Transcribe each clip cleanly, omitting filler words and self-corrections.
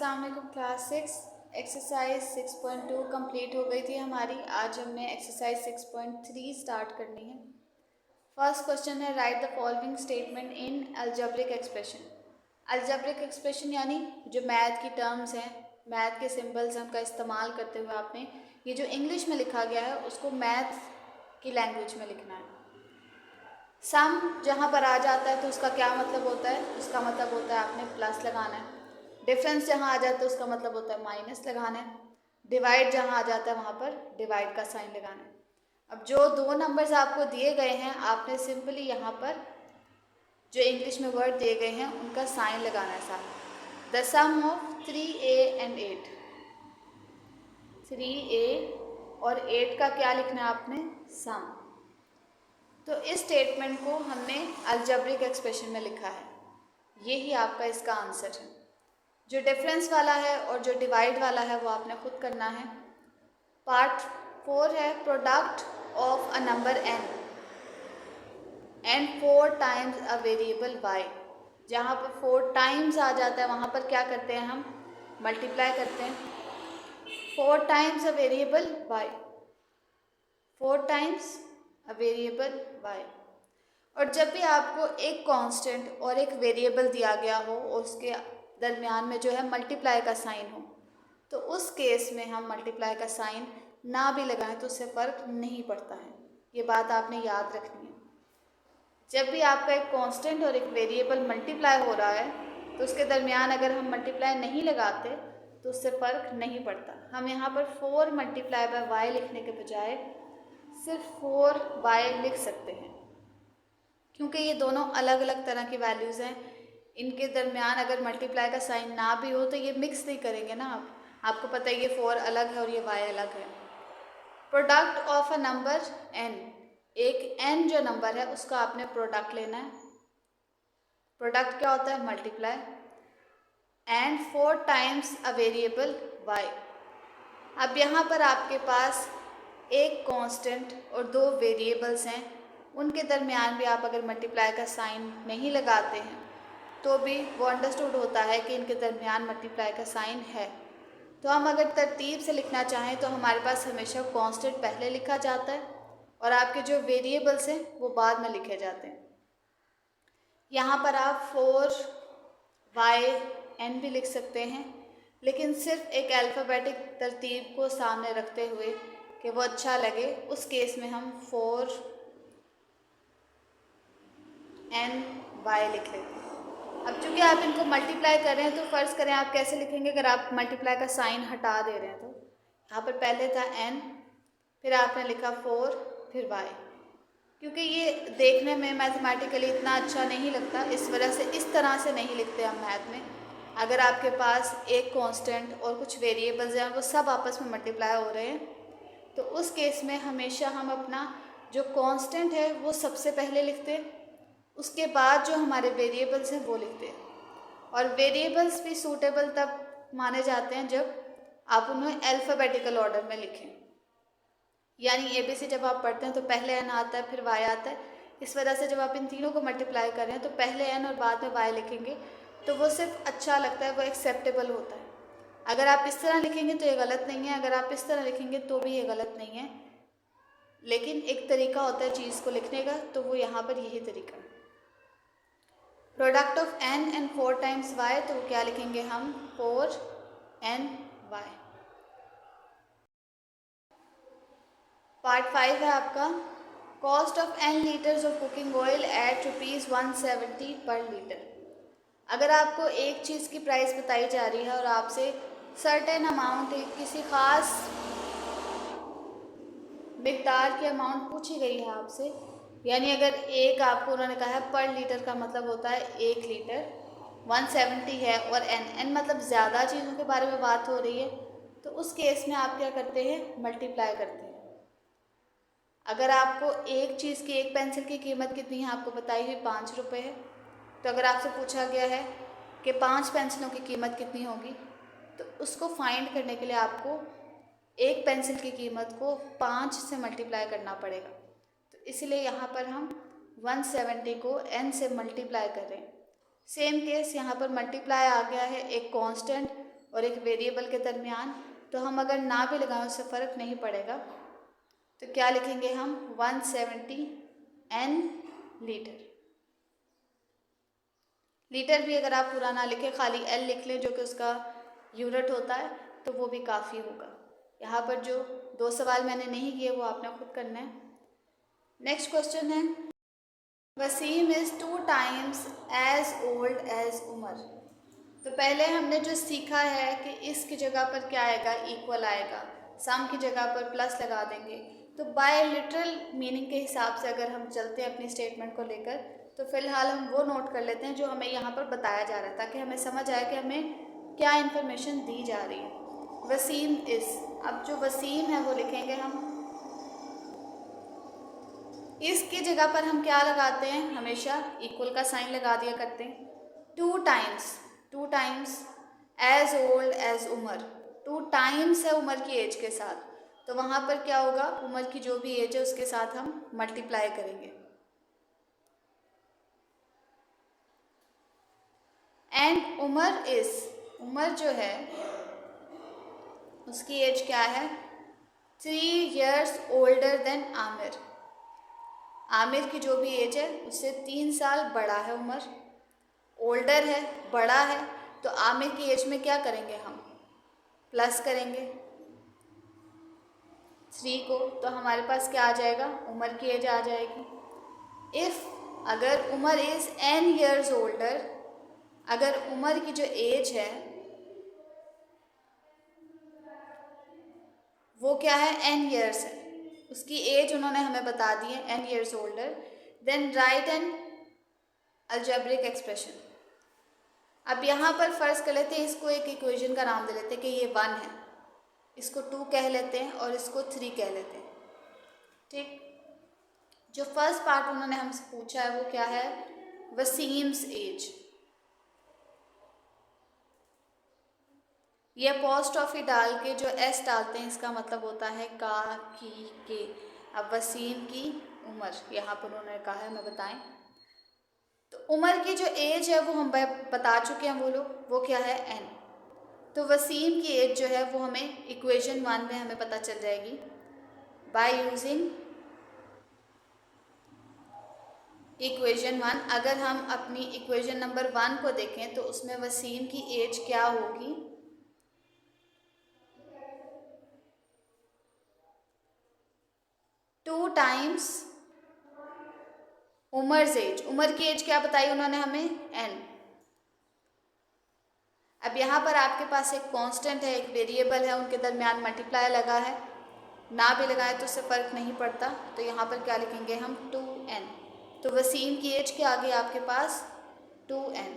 अस्सलाम वालेकुम class 6 exercise 6.2 complete हो गई थी हमारी। आज हमने एक्सरसाइज 6.3 स्टार्ट करनी है। फर्स्ट क्वेश्चन है right the following statement in algebraic expression. Algebraic expression यानी जो मैथ की टर्म्स हैं, मैथ के सिंबल्स हैं, उनका इस्तेमाल करते हुए आपने ये जो इंग्लिश में लिखा गया है उसको मैथ की लैंग्वेज में लिखना है। सम जहाँ पर आ जाता है तो उसका क्या मतलब होता है? उसका मतलब होता है आपने प्लस लगाना है। डिफरेंस जहाँ आ जाता है उसका मतलब होता है माइनस लगाना है। डिवाइड जहाँ आ जाता है वहाँ पर डिवाइड का साइन लगाना है। अब जो दो नंबर्स आपको दिए गए हैं आपने सिंपली यहाँ पर जो इंग्लिश में वर्ड दिए गए हैं उनका साइन लगाना है साथ। The some of 3a and 8, 3a और 8 का क्या लिखना है आपने? सम। तो इस स्टेटमेंट को हमने अलजेब्रिक एक्सप्रेशन में लिखा है। ये ही आपका इसका आंसर है। जो डिफरेंस वाला है और जो डिवाइड वाला है वो आपने खुद करना है। पार्ट 4 है product of a number n and 4 times a variable y। जहाँ पर 4 टाइम्स आ जाता है वहाँ पर क्या करते हैं हम? मल्टीप्लाई करते हैं। 4 times a variable y, 4 times a variable y। और जब भी आपको एक कांस्टेंट और एक वेरिएबल दिया गया हो और उसके दरमियान में जो है मल्टीप्लाई का साइन हो, तो उस केस में हम मल्टीप्लाई का साइन ना भी लगाएं तो उससे फ़र्क नहीं पड़ता है। ये बात आपने याद रखनी है। जब भी आपका एक कांस्टेंट और एक वेरिएबल मल्टीप्लाई हो रहा है तो उसके दरमियान अगर हम मल्टीप्लाई नहीं लगाते तो उससे फ़र्क नहीं पड़ता। हम यहाँ पर 4 मल्टीप्लाई बाय वाई लिखने के बजाय सिर्फ 4y लिख सकते हैं, क्योंकि ये दोनों अलग अलग तरह की वैल्यूज़ हैं। इनके दरमियान अगर मल्टीप्लाई का साइन ना भी हो तो ये मिक्स नहीं करेंगे ना आप। आपको पता है ये 4 अलग है और ये y अलग है। Product of a number n, एक n जो नंबर है उसका आपने प्रोडक्ट लेना है। प्रोडक्ट क्या होता है? Multiply. And 4 times a variable y। अब यहाँ पर आपके पास एक कांस्टेंट और दो वेरिएबल्स हैं, उनके दरमियान भी आप अगर मल्टीप्लाई का साइन नहीं लगाते हैं तो भी वो अंडरस्टूड होता है कि इनके दरमियान मल्टीप्लाई का साइन है। तो हम अगर तरतीब से लिखना चाहें तो हमारे पास हमेशा कांस्टेंट पहले लिखा जाता है और आपके जो वेरिएबल्स हैं वो बाद में लिखे जाते हैं। यहाँ पर आप 4y(n) भी लिख सकते हैं, लेकिन सिर्फ एक अल्फ़ाबेटिक तरतीब को सामने रखते हुए कि वो अच्छा लगे, उस केस में हम 4ny लिख लेते हैं। अब चूँकि आप इनको मल्टीप्लाई कर रहे हैं तो फ़र्ज़ करें आप कैसे लिखेंगे? अगर आप मल्टीप्लाई का साइन हटा दे रहे हैं तो यहाँ पर पहले था n, फिर आपने लिखा 4, फिर y। क्योंकि ये देखने में मैथमेटिकली इतना अच्छा नहीं लगता, इस वजह से इस तरह से नहीं लिखते हम मैथ में। अगर आपके पास एक कांस्टेंट और कुछ वेरिएबल्स हैं, वो सब आपस में मल्टीप्लाई हो रहे हैं, तो उस केस में हमेशा हम अपना जो कांस्टेंट है वो सबसे पहले लिखते हैं, उसके बाद जो हमारे वेरिएबल्स हैं वो लिखते हैं। और वेरिएबल्स भी सूटेबल तब माने जाते हैं जब आप उन्हें अल्फ़ाबेटिकल ऑर्डर में लिखें। यानी ABC जब आप पढ़ते हैं तो पहले n आता है, फिर y आता है। इस वजह से जब आप इन तीनों को मल्टीप्लाई कर रहे हैं तो पहले n और बाद में y लिखेंगे तो वो सिर्फ अच्छा लगता है, वो एक्सेप्टेबल होता है। अगर आप इस तरह लिखेंगे तो ये गलत नहीं है, अगर आप इस तरह लिखेंगे तो भी ये गलत नहीं है, लेकिन एक तरीका होता है चीज़ को लिखने का, तो वो यहाँ पर यही तरीका है। Product of n and 4 times y, तो वो क्या लिखेंगे हम? 4ny। पार्ट 5 है आपका cost of n litres of cooking oil eight ₹170 पर लीटर। अगर आपको एक चीज़ की प्राइस बताई जा रही है और आपसे सर्टेन अमाउंट, किसी ख़ास मिकदार की अमाउंट पूछी गई है आपसे, यानी अगर एक आपको उन्होंने कहा है पर लीटर का मतलब होता है 1 लीटर, 170 है और n मतलब ज़्यादा चीज़ों के बारे में बात हो रही है, तो उस केस में आप क्या करते हैं? मल्टीप्लाई करते हैं। अगर आपको एक चीज़ की, एक पेंसिल की कीमत कितनी है आपको बताई हुई 5 रुपये है, तो अगर आपसे पूछा गया है कि 5 पेंसिलों की कीमत कितनी होगी, तो उसको फाइंड करने के लिए आपको एक पेंसिल की कीमत को 5 से मल्टीप्लाई करना पड़ेगा। तो इसलिए यहाँ पर हम 170 को n से मल्टीप्लाई कर रहे हैं। सेम केस यहाँ पर मल्टीप्लाई आ गया है, एक कांस्टेंट और एक वेरिएबल के दरमियान, तो हम अगर ना भी लगाएं उससे फ़र्क नहीं पड़ेगा। तो क्या लिखेंगे हम 170 n लीटर। लीटर भी अगर आप पूरा ना लिखें, खाली L लिख लें जो कि उसका यूनिट होता है, तो वो भी काफ़ी होगा। यहाँ पर जो 2 सवाल मैंने नहीं किए वो आपने खुद करना है। नेक्स्ट क्वेश्चन है, Wasim is 2 times as old as Umar. तो पहले हमने जो सीखा है कि इसकी जगह पर क्या आएगा, इक्वल आएगा, सम की जगह पर प्लस लगा देंगे। तो बाय लिटरल मीनिंग के हिसाब से अगर हम चलते हैं अपनी स्टेटमेंट को लेकर, तो फ़िलहाल हम वो नोट कर लेते हैं जो हमें यहाँ पर बताया जा रहा है, ताकि हमें समझ आए कि हमें क्या इन्फॉर्मेशन दी जा रही है। वसीम इज़, अब जो वसीम है वो लिखेंगे हम, इसकी जगह पर हम क्या लगाते हैं, हमेशा इक्वल का साइन लगा दिया करते हैं। 2 times as old as Umar, 2 times है उमर की एज के साथ, तो वहाँ पर क्या होगा, उमर की जो भी एज है उसके साथ हम मल्टीप्लाई करेंगे। एंड उमर इज़, उमर जो है उसकी एज क्या है, 3 years older then Aamir. Aamir की जो भी एज है उससे 3 साल बड़ा है उमर, ओल्डर है, बड़ा है, तो आमिर की एज में क्या करेंगे हम, प्लस करेंगे 3 को, तो हमारे पास क्या आ जाएगा, उमर की एज आ जाएगी। इफ़, अगर Umar is n years older, अगर उमर की जो एज है वो क्या है, n years है, उसकी एज उन्होंने हमें बता दी है n years older, then write an algebraic expression. अब यहाँ पर फ़र्ज कर लेते हैं, इसको एक इक्वेशन का नाम दे लेते हैं कि ये 1 है, इसको 2 कह लेते हैं और इसको 3 कह लेते हैं। ठीक, जो फर्स्ट पार्ट उन्होंने हमसे पूछा है वो क्या है, वसीम्स एज। ये अपोस्ट्रोफी डाल के जो एस डालते हैं इसका मतलब होता है का, की, के। अब वसीम की उम्र यहाँ पर उन्होंने कहा है हमें बताएं, तो उम्र की जो एज है वो हम बता चुके हैं, वो लोग, वो क्या है, n। तो वसीम की एज जो है वो हमें इक्वेशन 1 में हमें पता चल जाएगी बाय यूजिंग इक्वेशन 1। अगर हम अपनी इक्वेशन नंबर 1 को देखें तो उसमें वसीम की एज क्या होगी, 2 टाइम्स उमर एज। उमर की एज क्या बताई उन्होंने हमें, n। अब यहाँ पर आपके पास एक कांस्टेंट है, एक वेरिएबल है, उनके दरमियान मल्टीप्लाई लगा है, ना भी लगाए तो उससे फ़र्क नहीं पड़ता, तो यहाँ पर क्या लिखेंगे हम, 2n। तो वसीम की एज के आगे आपके पास 2n।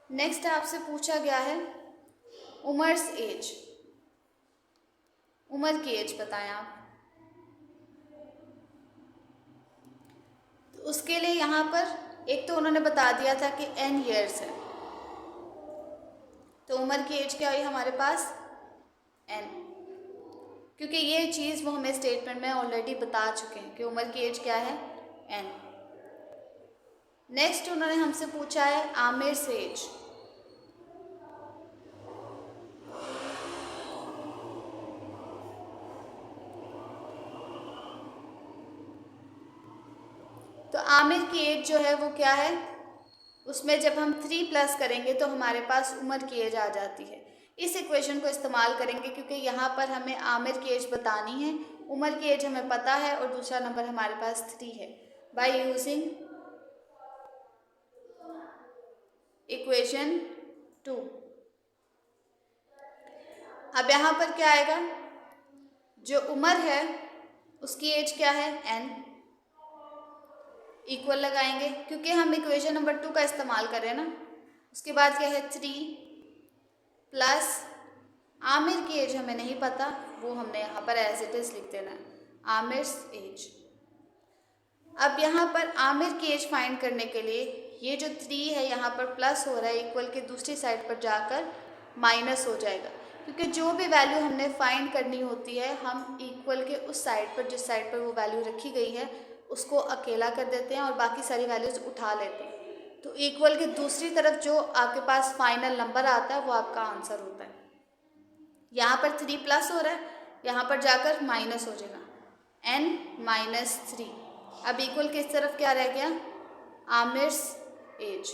नेक्स्ट आपसे पूछा गया है उमर्स एज, उमर की एज बताएं आप। तो उसके लिए यहाँ पर एक तो उन्होंने बता दिया था कि n years है, तो उमर की एज क्या हुई हमारे पास, n, क्योंकि ये चीज़ वो हमें स्टेटमेंट में ऑलरेडी बता चुके हैं कि उमर की एज क्या है, n। नेक्स्ट उन्होंने हमसे पूछा है आमिर एज। तो आमिर की एज जो है वो क्या है, उसमें जब हम 3 प्लस करेंगे तो हमारे पास उमर की एज आ जाती है। इस इक्वेशन को इस्तेमाल करेंगे क्योंकि यहाँ पर हमें आमिर की एज बतानी है, उमर की एज हमें पता है और दूसरा नंबर हमारे पास 3 है, बाय यूजिंग इक्वेशन 2। अब यहाँ पर क्या आएगा, जो उमर है उसकी एज क्या है, n, इक्वल लगाएंगे क्योंकि हम इक्वेशन नंबर 2 का इस्तेमाल कर रहे हैं ना। उसके बाद क्या है, 3 प्लस आमिर की एज हमें नहीं पता, वो हमने यहाँ पर एज इट इज़ लिख देना है, आमिर्स एज। अब यहाँ पर आमिर की एज फाइंड करने के लिए ये जो 3 है यहाँ पर प्लस हो रहा है, इक्वल के दूसरी साइड पर जाकर माइनस हो जाएगा, क्योंकि जो भी वैल्यू हमने फाइंड करनी होती है हम इक्वल के उस साइड पर, जिस साइड पर वो वैल्यू रखी गई है, उसको अकेला कर देते हैं और बाकी सारी वैल्यूज़ उठा लेते हैं। तो इक्वल के दूसरी तरफ जो आपके पास फाइनल नंबर आता है वो आपका आंसर होता है। यहाँ पर 3 प्लस हो रहा है, यहाँ पर जाकर माइनस हो जाएगा, n-3। अब इक्वल किस तरफ क्या रह गया, आमिर्स एज।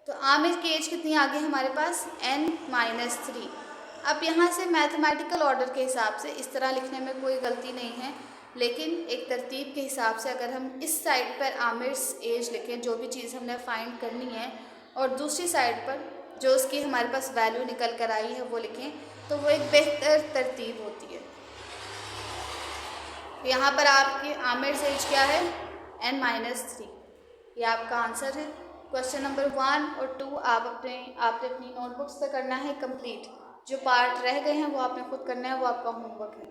तो आमिर की एज कितनी आ गई हमारे पास, n-3। अब यहाँ से मैथमेटिकल ऑर्डर के हिसाब से इस तरह लिखने में कोई गलती नहीं है, लेकिन एक तरतीब के हिसाब से अगर हम इस साइड पर आमिर्स एज लिखें, जो भी चीज़ हमने फाइंड करनी है, और दूसरी साइड पर जो उसकी हमारे पास वैल्यू निकल कर आई है वो लिखें, तो वो एक बेहतर तरतीब होती है। तो यहाँ पर आपकी आमिर्स एज क्या है, n-3। ये आपका आंसर है। क्वेश्चन नंबर 1 और 2 आपने अपनी नोटबुक्स पे करना है कंप्लीट। जो पार्ट रह गए हैं वो आपने खुद करना है, वो आपका होमवर्क है।